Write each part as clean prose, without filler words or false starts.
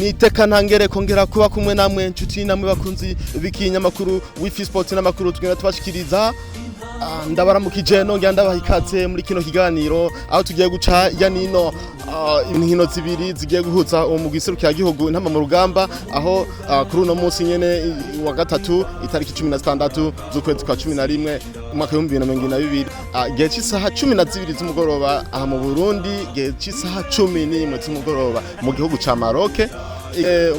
niteka ntangere kongera kuba kumwe namwe nshuti namwe bakunzi b'ikinyamakuru Wifi Sport n'amakuru tugenda tubashikiriza. Ndabaramukije nongera ndabaha ikaze muri kino kiganiro aho tugiye guca ya nino inkino zibiri zigiye guhuza mu giserukira gihugu intama mu rugamba aho kuri uno munsi nyene wa gatatu itariki 16 z'ukwezi kwa 11 umwaka wa 2022 gihe cy'isaha 12 z'umugoroba aha mu Burundi, gihe cy'isaha 11 z'umugoroba mu gihugu ca Maroc.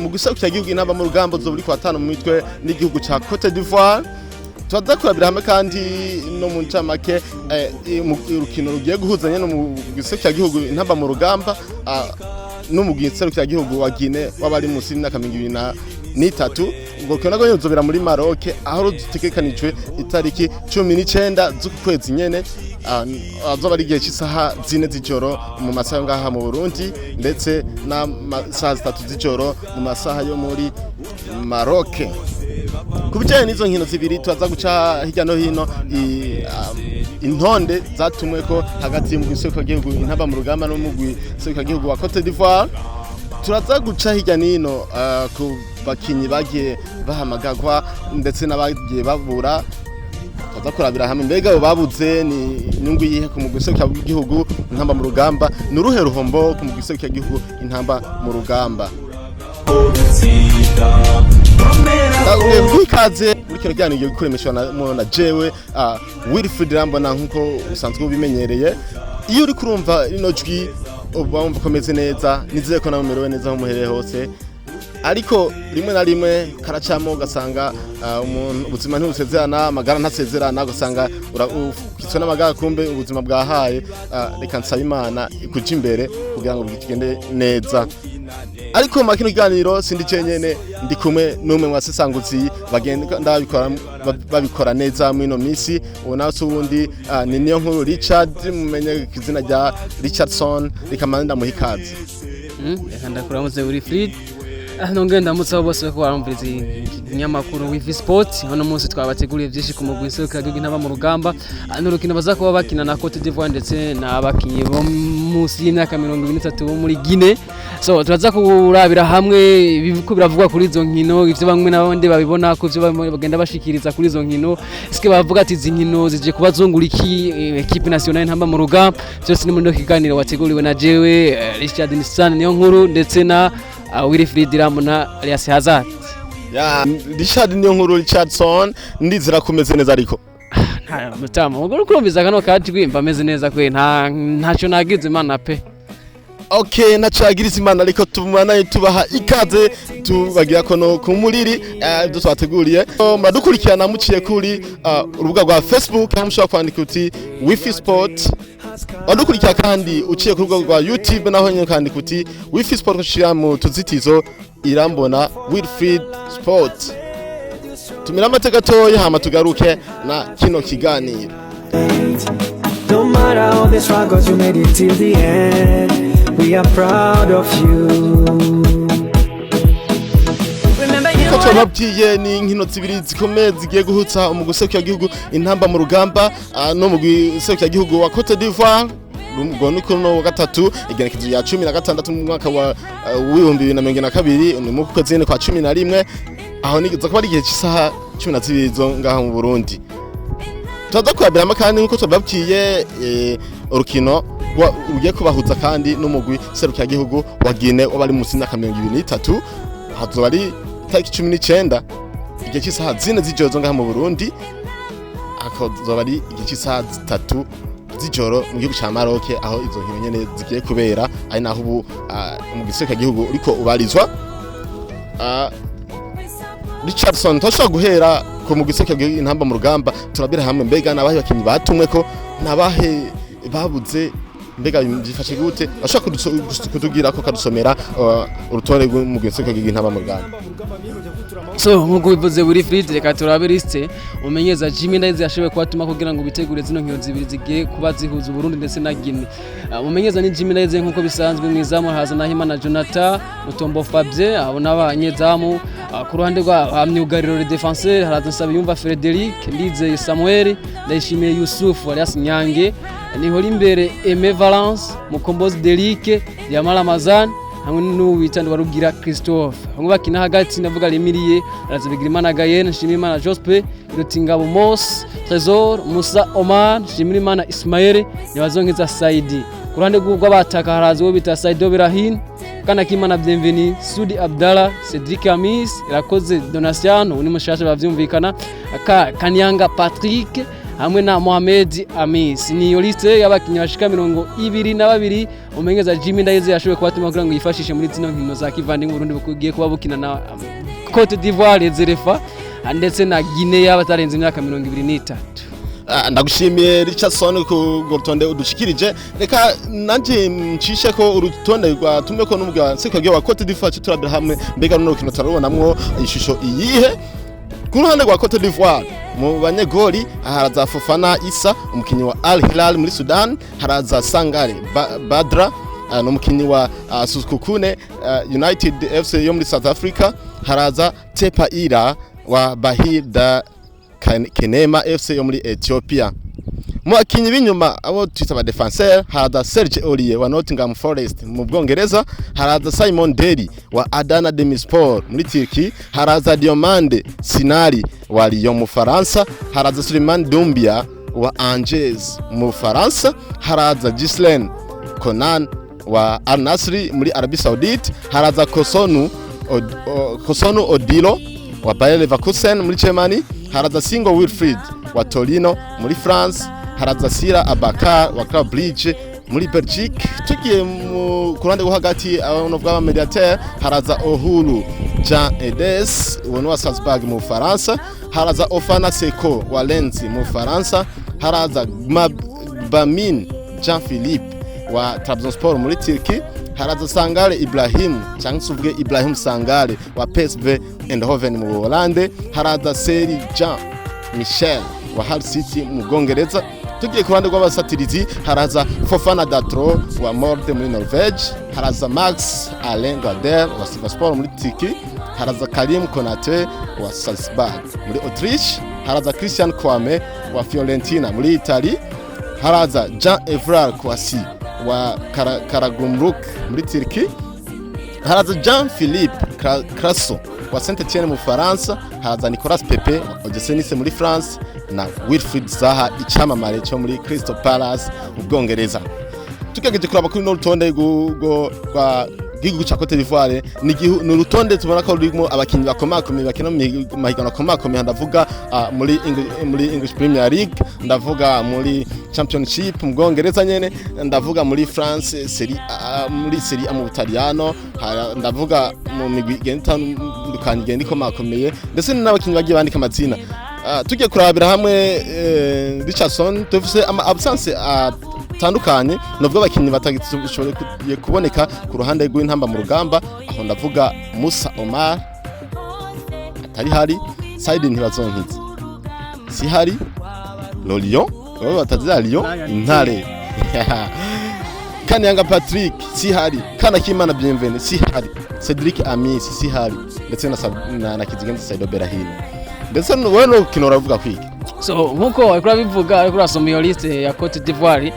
Mu giserukira gihugu intama mu rugamba zo buri kwa 5 mu mitwe n'igihugu ca Cote d'Ivoire. Tuza kurabira hamwe kandi no mu ncamake urukino rugiye guhuza nyene mu giserukira gihugu intamba mu rugamba no mu giserukira gihugu wa Guinée wabari munsi y'imyaka 23. Ubwo rukino rwo nyuzobera muri Maroc aho zitegekanijwe itariki 19 z'ukwezi nyene azoba ari gihe cy'isaha 4 z'ijoro mu masaha ngaha mu Burundi ndetse na masaha 3 z'ijoro mu masaha yo muri Maroc. Kubijanye n'izo nkino zibiri tuza guca hirya no hino intonde zatumwe ko hagati mu giserukira gihugu intamba mu rugamba no mu giserukira gihugu wa Cote d'Ivoire. Turaza guca hirya nino ku bakinyi bagiye bahamagagwa ndetse n'abagiye babura. Tuza kurabira hamwe mbega abo babuze ni nyungu yihe ku giserukira gihugu intamba mu rugamba n'uruhe ruhombo ku giserukira gihugu intamba mu rugamba. Ikaze muri kino kiganiro giye gukoremeshwa na jewe Wilfried Rambona nkuko usanzwe ubimenyereye. Iyo uri kurumva ino jwi uba wumva komeze neza, nizeye ko namumerewe neza aho muhereye hose, ariko rimwe na rimwe karacamo ugasanga umuntu ubuzima ntibusezerana, amagara ntasezerana, ugasanga ukitswe n'amagara kumbe ubuzima bwahaye. Reka nsaba Imana ikuja imbere kugira ngo bigende neza. Ariko makino kiganiro sindi cenyene, ndi kumwe n'umwe mu basesanguzi bagenda babikora neza muri no misi. Ubona so wundi ni niyo nkuru Richard, mumenye izina rya Richardson. Rikamanda muhikaze. Reka ndakuramuze Wilfried. Nongeye ndamutse bose ko barumviriza ikinyamakuru Wifi Sport. Hano munsi twabateguriye byinshi ku mugwi iserukira gihugu intamba mu rugamba n'urukino baza kuba bakina na Cote d'Ivoire ndetse n'abakinyi bo munsi y'imyaka 23 bo muri Guinée. So turaza kurabira hamwe ibiko biravugwa kuri izo nkino, ivyo bamwe n'abandi babibona ko ivyo bagenda bashikiriza kuri izo nkino. Eske bavuga ati izi nkino zije kubazungura iki equipe nationale intamba mu rugamba. Byose ni muri kiganiro wateguriwe na jewe Richard niyo nkuru ndetse na Wilfried Rambona Alias Hazard. Richard niyo nkuru Richardson, ndizira kumeze neza ariko nta mutama ubwo kurumviza kano kajwi mbameze neza kwe ntaco nagize Imana pe. Okay, nacagiriza Imana ariko tumana tubaha ikaze tubagira ko no kumuriri byo twateguriye. Muradukurikirana muciye kuri urubuga rwa Facebook, aho mushobora kwandika uti Wifi Sport. Wadukurikira kandi uciye ku rubuga rwa YouTube naho nyine kwandika uti Wifi Sport kushira mu tuzitizo Irambona Wilfried Sport. Tumira amateka toye hama tugaruke na kino kiganiro. No matter all the struggles you made it till the end, we are proud of you. Twababwiye ni inkino zibiri zikomeye zigiye guhutsa mu giserukira gihugu intamba mu rugamba no mu giserukira gihugu wa Cote d'Ivoire. Ubwo nuko wa gatatu igenekezo ya 16 mu mwaka wa 2022 ni mu kwezi kwa 11 aho nigize ko ari igihe cy'isaha 12 zo ngaha mu Burundi. Tuza kwabirama kandi nkuko twababwiye urukino ugiye kubahuza kandi n'umugwi serukira gihugu wa Guinée wabari munsi y'imyaka 23. Hazoba ari itariki 19 igihe cy'isaha 4 z'ijoro ngaha mu Burundi, akazoba ari igihe cy'isaha 3 z'ijoro mu gihugu ca Maroc aho izo nkino nyene zigiye kubera, ari naho ubu mu giserukira gihugu uriko ubarizwa. Richardson, twashaka guhera ko mu giserukira gihugu intamba mu rugamba turabira hamwe mbega nabahe bakinyi batumwe ko nabahe babuze mbega byifashe gute. Ashaka kutugira ko kadusomera urutore mu giserukira gihugu intamba mu rugamba. So nkuko bivuze Wilfried, reka turabe liste umenyeza Jimmy Ndayize yashoboye kubatuma kugira ngo bitegure zino nkino zibiri zigiye kuba zihuza Burundi ndetse na Guinée. Umenyeza ni Jimmy Ndayize nkuko bisanzwe mwizamu haza na Himana Jonathan, Mutombo Fabien, abona abanyezamu ku ruhande rwa myugariro le défenseur haraza Nsabiyumva Frederic, Ndize Samuel, Ndayishimiye Yusuf alias Nyange, niho imbere Aime Valence, Mukombozi Derique, Yamala Ramazan, hamwe n'uwitandi warugira Christophe hamwe bakina hagati ndavuga Remirie araza Bigirimana Gayen Nshimiyimana Jospe Rutingabo Mos Trésor Musa Omar Nshimiyimana Ismaël Nyabazonkiza Saidi ku ruhande rw'abataka haraza uwo bita Saido Berahin kana Kimana Bienveni Sudi Abdallah Cedric Amis Irakoze Donatiano ni mushasha bavyumvikana Kanyanga Patrick hamwe na Mohamed Amis ni liste y'abakinnyi bashika 22 umenyeza Jimmy Ndayeze yashoboye kubatuma kugira ngo yifashishe muri zino nkino za kivandimwe Burundi bugiye kuba bukina na Cote d'Ivoire Zerefa ndetse na Guinea y'abatarenze imyaka 23. Ndagushimiye Richardson ku gorutonde udushikirije reka nanje ncishe ko urutonde rwa tumwe ko n'ubwa sekage wa Cote d'Ivoire turabira hamwe mbega no kino tarabonamwo ishusho iyihe ku ruhande rwa Cote d'Ivoire mu banyegoli haraza Fofana Issa umukinyi wa Al Hilal muri Sudan haraza Sangare Badra no mukinyi wa Susukune United FC yo muri South Africa haraza Tepa Ira wa Bahir da Kenema FC yo muri Ethiopia mu akinyi binyuma abo twita ba defenseur haraza Serge Aurier wa Nottingham Forest mu Bwongereza haraza Simon Deri wa Adana Demirspor muri Turkey haraza Diomande Sinari wa Lyon mu Faransa haraza Suleiman Doumbia wa Angers mu Faransa haraza Ghislaine Konan wa Al Nassr muri Arabie Saoudite haraza Kosonu Odilo wa Bayer Leverkusen muri Germany haraza Singo Wilfried wa Torino muri France haraza Sira Abakar wa Club Brugge muri Belgique tugiye mu kurande hagati abantu bwa mediateur haraza Ohuru Jean Edes wa Salzburg mu Faransa haraza Ofana Seko wa Lens mu Faransa haraza Bamin Jean Philippe wa Trabzonspor muri Turkey haraza Sangare Ibrahim cyangwa Ibrahim Sangare wa PSV Eindhoven mu Hollande haraza Seri Jean Michel wa Hull City mu Bwongereza tugiye ku ruhande rw'abasatirizi haraza Fofana Datro wa Molde muri Norvege haraza Max Alain Gader wa Sivasspor muri Turkey haraza Karim Konate wa Salzburg muri Autriche haraza Christian Kwame wa Fiorentina muri Italy haraza Jean-Evrar Kouassi wa Karagumruk muri Turkey haraza Jean-Philippe Crasso wa Saint-Etienne mu Faransa haraza Nicolas Pepe wa Ogesenise muri France na Wilfried Zaha icamamare cyo muri Crystal Palace mu Bwongereza tukageje kuraba kuri no rutonde rwa gihugu ca Cote d'Ivoire ni urutonde tubona ko rurimo abakinyi bakomakomeye bakina mu mahigano akomakomeye ndavuga muri English Premier League ndavuga muri Championship mu Bwongereza nyene ndavuga muri France muri Serie A mu Butaliyano ndavuga mu migwi igenda ikomakomeye ndetse n'abakinyi bagiye bandika amazina tugiye kurabira hamwe Richardson tufise absence tandukanye nubwo abakinyi batagishoboye kuboneka ku ruhande rw'intamba mu rugamba aho ndavuga Musa Omar atari hari Saidi ntibazonkiza si hari Lolion baba batazira Lyon intare Kanyanga Patrick si hari kana Kimana Bienveni si hari Cedric Amis si hari ndetse na Kizigenza Saido Berahino ndetse wowe no kinora uvuga kwiki so nkuko ariko bivuga ariko rasoma iyo liste ya Cote d'Ivoire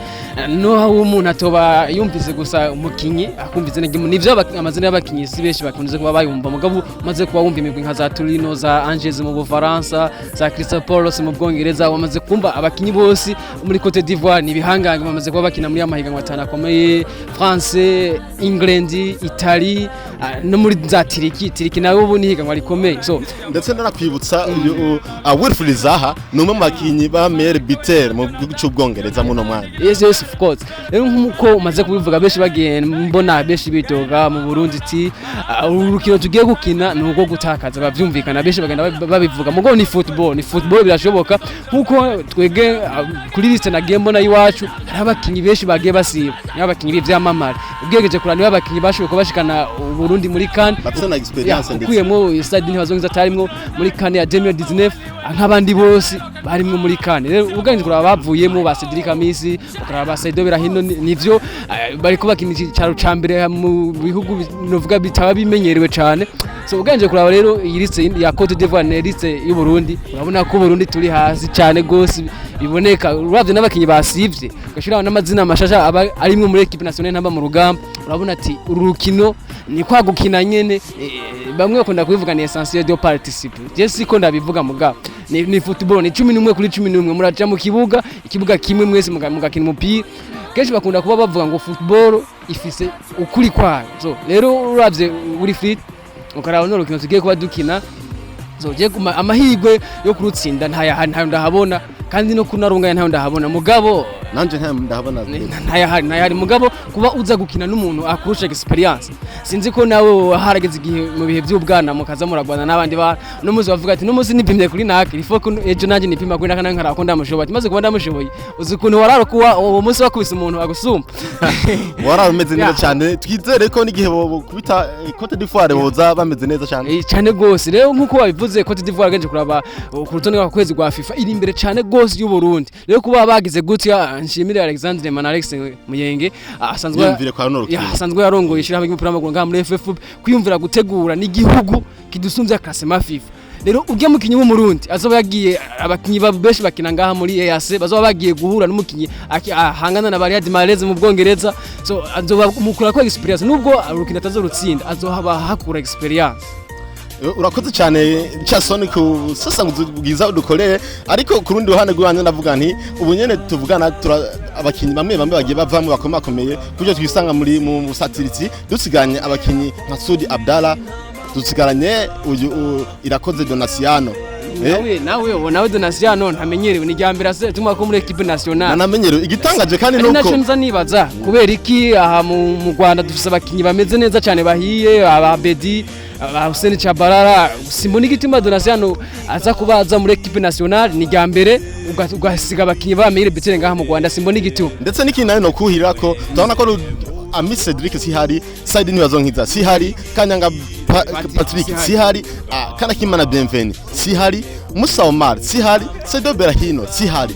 no umuntu atoba yumvise gusa umukinyi akumvize nivyo amazina y'abakinyi si benshi bakunze kuba bayumva mugabo maze kuba wumva imigwi nka za Torino za Angers mu Bufaransa za Crystal Palace mu Bwongereza bamaze kumva abakinyi bose muri Cote d'Ivoire ni bihangange bamaze kuba bakina muri amahiganwa atanakomeye France England Italy no muri za Turkey nawe ubu ni higanwa rikomeye so ndetse narakwibutsa Wilfried Zaha numwe makinyi ba meilleur buteur mu gihugu cy'Ubwongereza muno mwana yes of course rero nkuko umaze kubivuga beshi bagiye mbona beshi bitoga mu Burundi ti urukino tugiye gukina nuko gutakaza bavyumvikana beshi bagenda babivuga mugo ni football birashoboka nkuko twege kuri liste na game mbona yiwacu abakinyi beshi bagiye basiba abakinyi b'ivyamamare ubwegeje kurani abakinyi bashoboka bashikana Burundi muri CAN batse na experience ndetse kuyemo stade ntibazongiza tarimwo muri CAN ya 2019 nk'abandi bose barimwe muri CAN rero ubwanje kuraba bavuyemo ba Cedric Amisi ukaraba Saido Berahino nivyo bariko bakina cyaro cambere mu bihugu novuga bitaba bimenyerewe cyane so ugenje kuraba rero iyi liste ya Cote d'Ivoire ne liste y'u Burundi urabona ko Burundi turi hasi cyane gose biboneka uravye n'abakinyi basivye gashiraho n'amazina mashasha arimwe muri equipe nationale ntamba mu rugamba urabona ati urukino ni kwa gukina nyene bamwe bakunda kubivuga ni essentiel de participer je siko ndabivuga mugabo ni football ni 11 kuri 11 muraja mu kibuga ikibuga kimwe mwese mugakina umupira kenshi bakunda kuba bavuga ngo football ifise ukuri kwayo so rero uravye uri fit ukaraba no rukino tugiye kuba dukina so je amahirwe yo kurutsinda ntayo ndahabona kandi no kunarunganya ntayo ndahabona mugabo nanje ntayo ndahabona ntayahari mugabo kuba uza gukina n'umuntu akurusha experience sinzi ko nawe harageze igihe mu bihe by'ubwana mukaza muragwana n'abandi ba no muzi bavuga ati no muzi nipimye kuri naka ifo ko ejo nanje nipima kuri naka nkara ko ndamushoboye maze kuba ndamushoboye uzi kuntu wararo kuwa uwo munsi wakubise umuntu agusumba wararo umeze neza cyane twizere ko n'igihe bo kubita Cote d'Ivoire boza bameze neza cyane cyane gose rero nkuko babivuze Cote d'Ivoire genje kuraba ku rutonde rwa kwezi rwa FIFA iri imbere cyane gose y'u Burundi rero kuba bagize gutya nshimire Alexandre Manalex Muyenge asanzwe yarongoye ishira y'umupira w'amaguru ngaha muri FF kwiyumvira gutegura n'igihugu kidusumvya classement FIFA rero ujya mukinyi w'umurundi azoba yagiye abakinyi babeshi bakina ngaha muri EAC bazoba bagiye guhura n'umukinyi ahangana na Bariad Mahrez mu Bwongereza so azoba mukura ko experience nubwo urukino atazorutsinda azohaba hakura experience urakoze cyane cyasoni ku sasanguzi bwiza udukoreye ariko ku rundi ruhande rw'abanye navuga nti ubu nyene tuvugana abakinyi bamwe bagiye bavamo bakomakomeye kujyo twisanga muri mu satiritsi dusiganye abakinyi nka Sudi Abdallah dusigaranye uyu irakoze Donasiano nawe Donasiano ntamenyerewe ni ryambere ase tuma ko muri equipe nationale nanamenyerewe igitangaje kandi nuko naco nza nibaza kubera iki aha mu Rwanda dufise abakinyi bameze neza cyane bahiye ababedi Hussein Chabarara simbona igitima Donasiano aza kubaza muri equipe nationale ni ryambere ugasiga abakinyi bamire betere ngaha mu Rwanda simbona igituma ndetse n'ikintu no kuhira ko tubona ko Ami Cedric sihari Saidi Nibazonkiza sihari Kanyanga Patrick sihari kana Kimana Bienveni sihari Musa Omar sihari Sedo Berahino sihari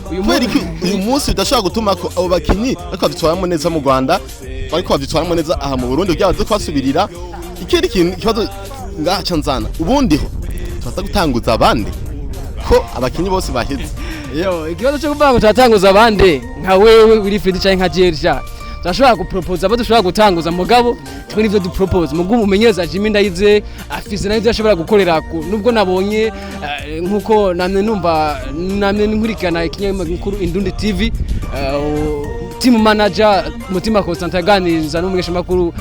uyu munsi udashaka gutuma ko abo bakinyi ariko bitwaramo neza mu Rwanda ariko bitwaramo neza aha mu Burundi byabaze kwasubirira ikindi kintu kibazo ngaha canzana ubundi ho twaza gutanguza abandi ko abakinyi bose baheze ikibazo cyo kuvuga ngo twatanguza abandi nka wewe uri Fred cyangwa nka Jerja turashobora gupropose abo dushobora gutanguza mugabo twe nivyo dupropose mugu mumenyereza Jimmy Ndayize afise nayo ashobora gukorera nubwo nabonye nkuko namwe numva namwe nkurikana ikinyamakuru Indundi TV team manager Mutima Constantin aganiriza n'umugesha makuru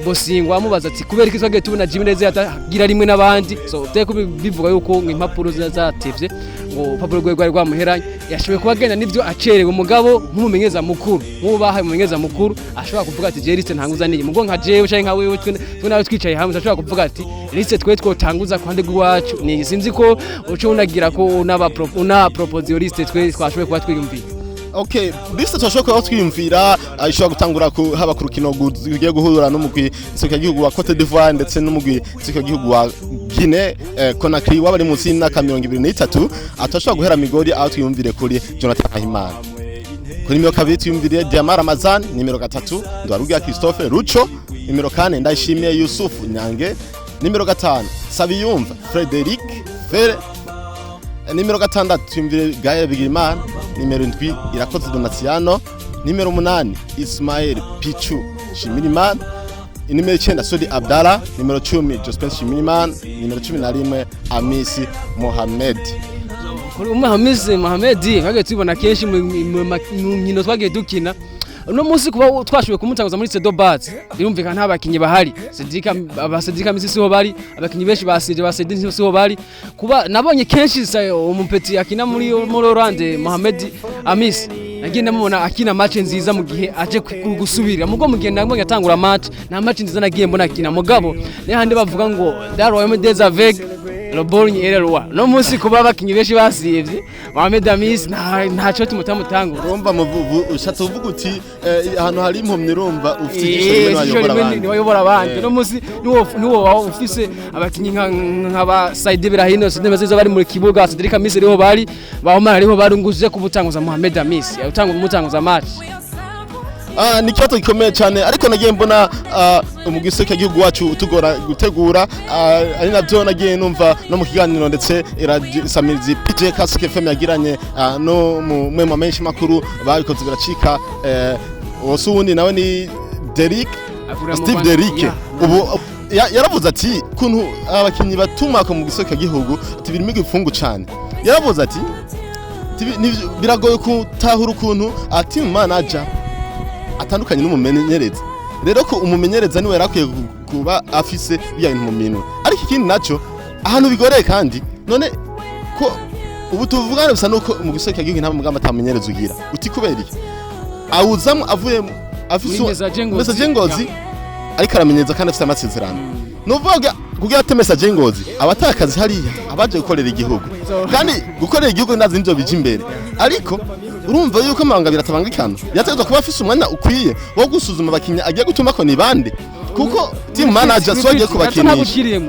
Bosingwa amubaza ati kubera iki twagiye tubona Jimmy Ndayize atagira rimwe n'abandi so teko bivuga yuko impapuro zatevye ngo papuro rwego rwamuheranye yashoboye kubagenda nivyo acerewe umugabo nk'umumenyeza mukuru mubaha umumenyeza mukuru ashobora kuvuga ati je liste ntanguza niye mugo nka jewe cyangwa nka wewe twe nawe twicaye hamwe ashobora kuvuga ati liste twe twotanguza kwande gwacu ni sinzi ko uco unagira ko una propose yo liste twe twashoboye kuba twiyumvira Okay, liste twashobora twiyumvira ishobora gutangura haba ku rukino gugiye guhura n'umugwi isoko gihugu wa Cote d'Ivoire ndetse n'umugwi isoko gihugu wa Guinée Conakry wabari munsi y'imyaka 23 atashobora guhera migori aho twiyumvire kuri Jonathan Ahimana kuri nimero 2 twiyumvire Diamara Ramazan nimero 3 Ndwarugira Christophe Rucho nimero 4 Ndayishimiye Yusuf Nyange nimero 5 Sabiyumva Frederic Fer nimero 6 twiyumvire Gaël Bigirimana nimero 7 irakoze Donasiano nimero 8 Ismail Pichu Shimirimana nimero 9 Sudi Abdallah nimero 10 Jospen Shimirimana nimero 11 Amisi Mohamed Mohamed kage tubona kenshi mu nkino twagiye dukina no munsi kuba twashoboye kumutanguza muri Sedo Bats birumvikana nta bakinyi bahari Cedric Misi siho bari abakinyi benshi basije siho bari kuba nabonye kenshi umupeti akina muri Orlando Mohamed Amis nagenda mubona akina match nziza mu gihe aje gusubira mugo mu gihe nabonye atangura match na match nziza nagiye mbona akina mugabo ne hande bavuga ngo Daroyeme des avec le borgne ererwa no munsi kuba bakinyi benshi basivye Mohamed Amis ntaco tumutamutango urumva ushatse uvuga uti ahantu hari impomye urumva ufite igishoro ni wayobora abandi no munsi niwo ufise abakinyi nk'aba Saidi Berahino sinemaze bari muri kibuga Cedric Amis riho bari bahomara riho barunguje kubutanguza Mohamed Amis utanga umutanguza match ni ikibazo gikomeye cyane ariko nagiye mbona mu giseke gihugu wacu tugora gutegura ari nabyo nagiye numva no mu kiganiro ndetse Samirizi PJ Kasike FM yagiranye no mu mema menshi makuru babikoze biracika wose ubundi nawe ni Steve Derrick ubu yaravuze ati kuntu abakinyi batumaka mu giseke gihugu ati birimo igifungu cyane yaravuze ati biragoye kutahura ukuntu team manager atandukanye n'umumenyereza rero ko umumenyereza niwe yarakwiye kuba afise bya bintu mu minwe ariko ikindi naco ahantu bigoreye kandi none ko ubu tuvugana bisa nuko mu giseke gihugu nta mugamba atamenyereza ugira uti kubera iki awuzamo avuye afise message ngozi ariko aramenyereza kandi afise amasezerano nuvuga kugira ate message ngozi abatakazi hariya abaje gukorera igihugu kandi gukorera igihugu ndazi nivyo bije imbere ariko urumva yuko amabanga biratabangikana yategezwa kuba afise umwanya ukwiye wo gusuzuma abakinnyi agiye gutuma ko ni bande kuko team manager so agiye kubakinisha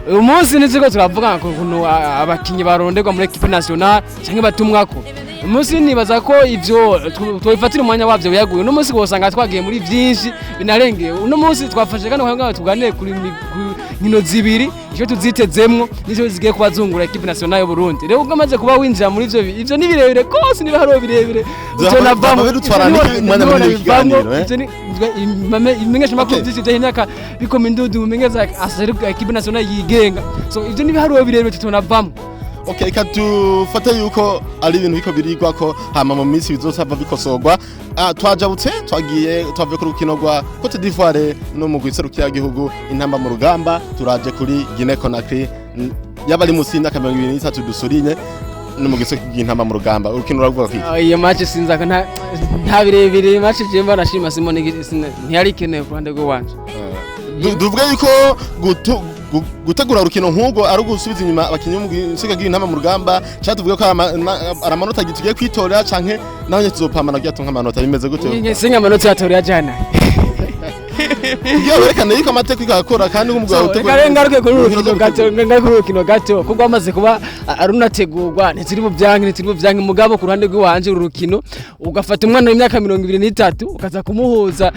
uyu munsi niziko turavuga ko kuno abakinnyi baronderwa muri equipe nationale cyangwa batumwako umunsi nibaza ko ivyo twifatira umwanya wavyo yaguye no munsi gosanga twagiye muri byinshi binarengeye uno munsi twafashe kandi kwanga tuganire kuri nkino zibiri icyo tuzitezemwo nizo zigiye kubazungura equipe nationale y'u Burundi rero ugamaze kuba winjira muri ivyo ni birebire kose ni baharo birebire icyo navamo dutwara n'umwanya muri kiganiro imenyesha makuru by'icyo imyaka bikoma indudu umenyeza aseruka equipe nationale yigenga so ivyo ni baharo birebire tutonavamo. Okay, katufate yuko ari ibintu biko birigwa ko hama mu minsi bizosaba bikosogwa twajabutse twavuye ku rukino rwa Cote d'Ivoire no mu gwiserukira gihugu intamba mu rugamba turaje kuri Guinée Conakry yabari musinda 2023 dusurinye no mu gwiserukira intamba mu rugamba urukino ruravuga ko iyo match sinzaka nta birebire match jemba nashima Simone ntiyari keneye ku ruhande rwo wanje duvuga yuko gutegura urukino nk'ubwo ari ugusubiza inyuma abakinnyi mu giseke cy'intama mu rugamba cyatuvuga ko aramanota gitugiye kwitorera canke naho nyezopamana byatunka amanota bimeze gute singa amanota yatorera jana iyo werekana yuko amateka ikakora kandi umugabo utegura ngaruke kuri urukino gato kuko amaze kuba arunategurwa ntiziri mu byanke mugabo ku ruhande rw'iwanje urukino ugafata umwana w'imyaka 23 ukaza kumuhuza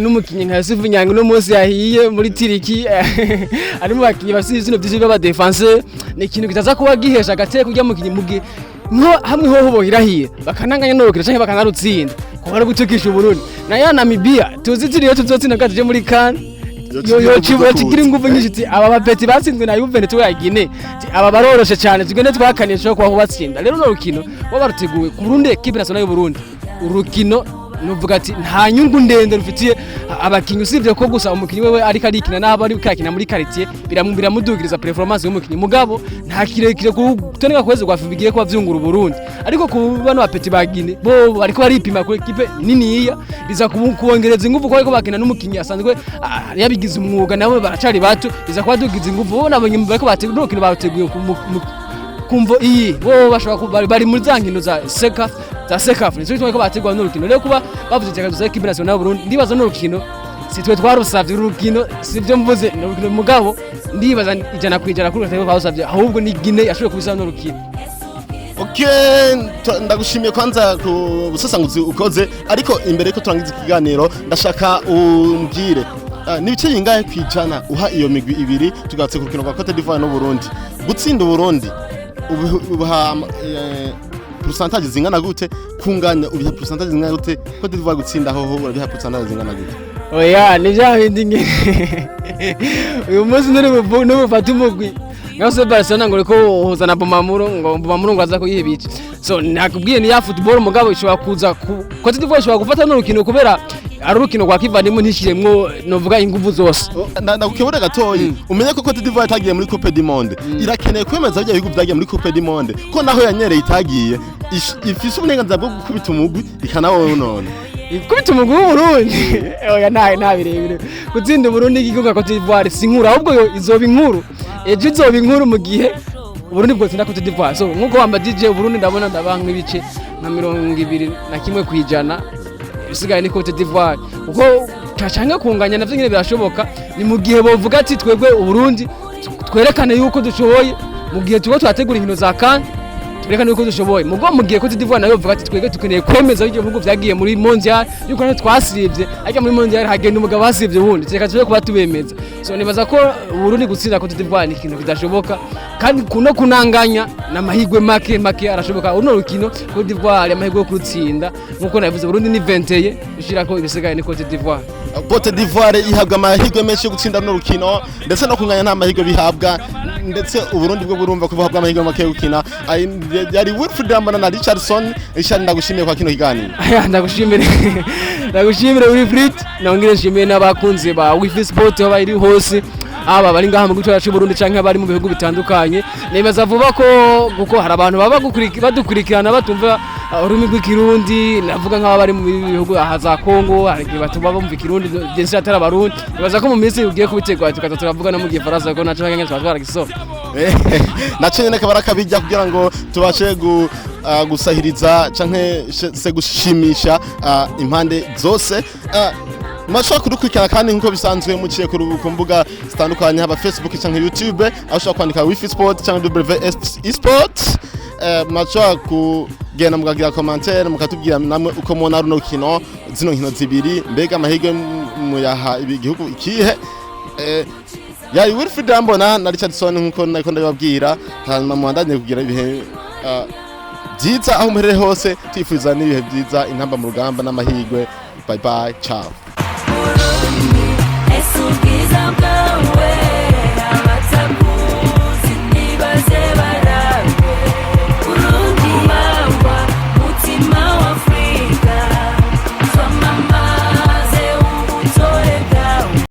n'umukinyi nka Yusuf Nyange no munsi yahiye muri tiriki ari mu bakinyi basizino byinshi baba defense ni ikintu kitaza kuba gihesha gateka kujya mu kinyi no hamwe ho bohirahiye bakananganya n'urukino canke bakanarutsinda ko bari gutukisha Burundi na ya Namibia tuzitiriye tuzotsinda gaje muri kan yo chibo kigira ingufu nyinshi aba bapeti batsinzwe na Juventus ya Guinée aba baroroshe cyane tugende twakanisha ko aho batsinda rero no rukino wabaruteguwe ku Burundi equipe nationale y'u Burundi urukino nuvuga ati nta nyungu ndende rufitiye abakinyi usivye ko gusa umukinyi wewe ariko arikina nabo ari kakina muri quartier biramudugiriza performance y'umukinyi mugabo nta kirekire kutoneka kweze kwa bigiye kwa vyungura Burundi ariko ku bano bapeti bagine bo bariko baripima ku equipe niniya biza kuongereza ingufu ko bakina n'umukinyi asanzwe yabigize umwuga nabo baracari bato biza kwadugiza ingufu bo nabonye bariko bategura urukino bateguye kumvo iyi bo bashobora bari muri zankino za sekafu nizo twiko bategwa n'urukino rero kuba bavuze cyane za equipe nationale y'u Burundi ndibaza n'urukino sitwe twarusavye urukino sivyo mvuze n'urukino mugabo ndibaza ijana kwijana kuri rutego basavye ahubwo ni Guinée yashoboye kubisa n'urukino. Okay, ndagushimiye kwanza ku busesanguzi ukoze ariko imbere ko turangiza ikiganiro ndashaka umbwire nibice yingahe kwijana uha iyo migwi ibiri tugatse ku rukino rwa Cote d'Ivoire no Burundi gutsinda Burundi ubuha pourcentage zingana gute kunganya ubiha pourcentage zingana gute Cote d'Ivoire gutsinda ho urabiha pourcentage zingana gute oya nija hindinge uyu munsi n'ubufata umugwi ngase Barcelona ngo reko hozana Bumamuro ngo aza ko yibice so nakubwiye ni ya football mugabo ishobora kuza Cote d'Ivoire ishobora gufata n'urukino kubera ari urukino kwa kivandimwe ntishiremwo novuga ingufu zose ndagukebura gatoyi umenye ko Cote d'Ivoire itagiye muri Coupe du Monde irakeneye kwemeza bya bihugu byagiye muri Coupe du Monde ko naho yanyereye itagiye ifise uburenganzira bwo gukubita umugwi ikanawo none ikubita umugwi w'Uburundi oya nta birebire gutsinda Burundi igihugu Cote d'Ivoire sinkura ahubwo yo izoba inkuru ejo izoba inkuru mu gihe Burundi bwo tsinda Cote d'Ivoire so nkuko wamba DJ Burundi ndabona ndabanka ibice na 21 kwijana bisigaye ni Cote d'Ivoire uko cyacanga kunganya navyo nyine birashoboka ni mu gihe bovuga ati twebwe Burundi twerekane yuko dushoboye mu gihe tuba twategura inkino za CAN turekane uko dushoboye mugo mugiye Cote d'Ivoire nayo vuga ati twege tukeneye kwemeza ibyo bihugu byagiye muri mondial yuko natwe twasivye ajya muri mondial hagenda umugabo wasivye ubundi reka tuje kuba tubemeza so nibaza ko Burundi gutsinda Cote d'Ivoire ni ikintu kidashoboka kandi kuno kunanganya n'amahigwe make arashoboka uno rukino Cote d'Ivoire amahigwe yo kurutsinda nkuko nabivuze Burundi ni 20 bishira ko ibisigaye ni Cote d'Ivoire. Cote d'Ivoire ihabwa amahigwe menshi yo gutsinda no rukino ndetse no kunganya nta mahigwe bihabwa ndetse Uburundi bwo burumva ko buhabwa amahigwe make yo gukina yari Wilfried Ambana na Richardson ishani ndagushimiye kwa kino kiganiro. Ndagushimire Wilfried nongere nshimiye n'abakunzi ba Wifi Sport aho bari hose aba bari ngaha mu gice cyacu Burundi canke abari mu bihugu bitandukanye nemeza vuba ko guko hari abantu baba badukurikirana batumva urumi rw'ikirundi navuga nk'aba bari mu bihugu ahaza Kongo hari batuma bumva ikirundi jensi atara barundi nibaza ko mu minsi ugiye kubitegwa tukaza turavuga no mu gifaransa ko naco nkenge twatwara gisoro naco nyene kabara kabijya kugira ngo tubashe gusahiriza canke se gushimisha impande zose Mashaka kudukurikirana kandi nkuko bisanzwe muciye ku mbuga zitandukanye haba Facebook canke YouTube aho ushobora kwandika Wifi Sport canke WS Sport mashaka kugenda mugagira commentaire mukatubwira namwe uko mubona runo kino zino nkino zibiri mbega amahirwe muyaha igihugu ikihe yari Wilfried Ambona na Richardson nkuko nako ndababwira hanyuma muandanye kugira ibihe byiza aho muherere hose twifuza n'ibihe byiza intamba mu rugamba n'amahirwe bye bye ciao. It's so easy, I'm going away.